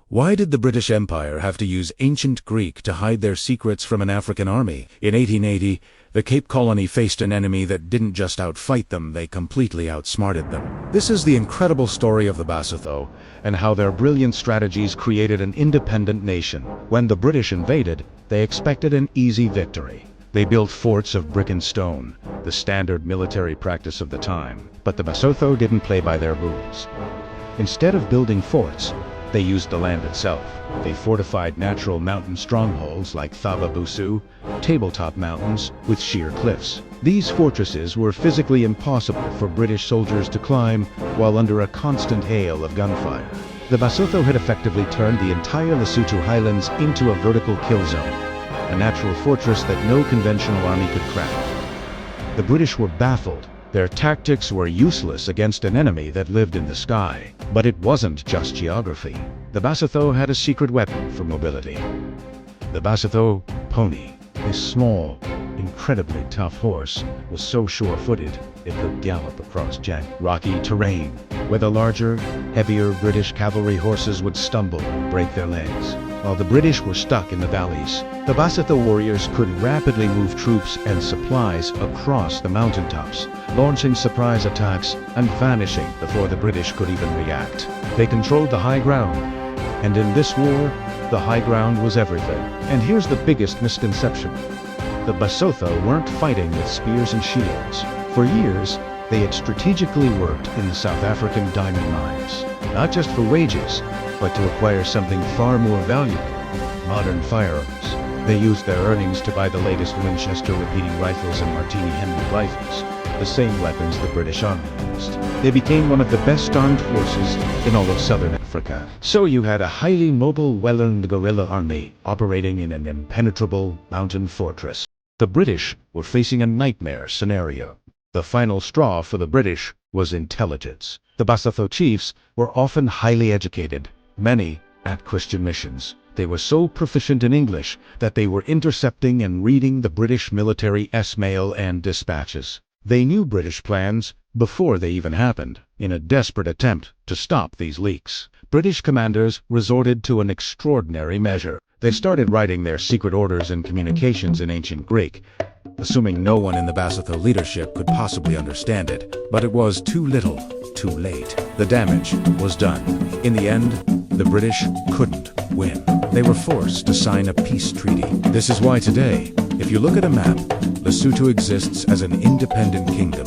Why did the British Empire have to use ancient Greek to hide their secrets from an African army? In 1880, the Cape Colony faced an enemy that didn't just outfight them, they completely outsmarted them. This is the incredible story of the Basotho, and how their brilliant strategies created an independent nation. When the British invaded, they expected an easy victory. They built forts of brick and stone, the standard military practice of the time. But the Basotho didn't play by their rules. Instead of building forts, they used the land itself. They fortified natural mountain strongholds like Thavabusu, tabletop mountains with sheer cliffs. These fortresses were physically impossible for British soldiers to climb while under a constant hail of gunfire. The Basotho had effectively turned the entire Lesotho highlands into a vertical kill zone, a natural fortress that no conventional army could crack. The British were baffled. Their tactics were useless against an enemy that lived in the sky. But it wasn't just geography. The Basotho had a secret weapon for mobility. The Basotho pony. This small, incredibly tough horse was so sure-footed it could gallop across jagged, rocky terrain, where the larger, heavier British cavalry horses would stumble and break their legs. While the British were stuck in the valleys, the Basotho warriors could rapidly move troops and supplies across the mountaintops, launching surprise attacks and vanishing before the British could even react. They controlled the high ground, and in this war, the high ground was everything. And here's the biggest misconception. The Basotho weren't fighting with spears and shields. For years, they had strategically worked in the South African diamond mines, not just for wages, but to acquire something far more valuable, modern firearms. They used their earnings to buy the latest Winchester repeating rifles and Martini Henry rifles, the same weapons the British Army used. They became one of the best armed forces in all of southern Africa. So you had a highly mobile, well-armed guerrilla army operating in an impenetrable mountain fortress. The British were facing a nightmare scenario. The final straw for the British was intelligence. The Basotho chiefs were often highly educated, many at Christian missions. They were so proficient in English that they were intercepting and reading the British military mail and dispatches. They knew British plans before they even happened. In a desperate attempt to stop these leaks, British commanders resorted to an extraordinary measure. They started writing their secret orders and communications in ancient Greek, assuming no one in the Basotho leadership could possibly understand it. But it was too little, too late. The damage was done. In the end, the British couldn't win. They were forced to sign a peace treaty. This is why today, if you look at a map, Lesotho exists as an independent kingdom.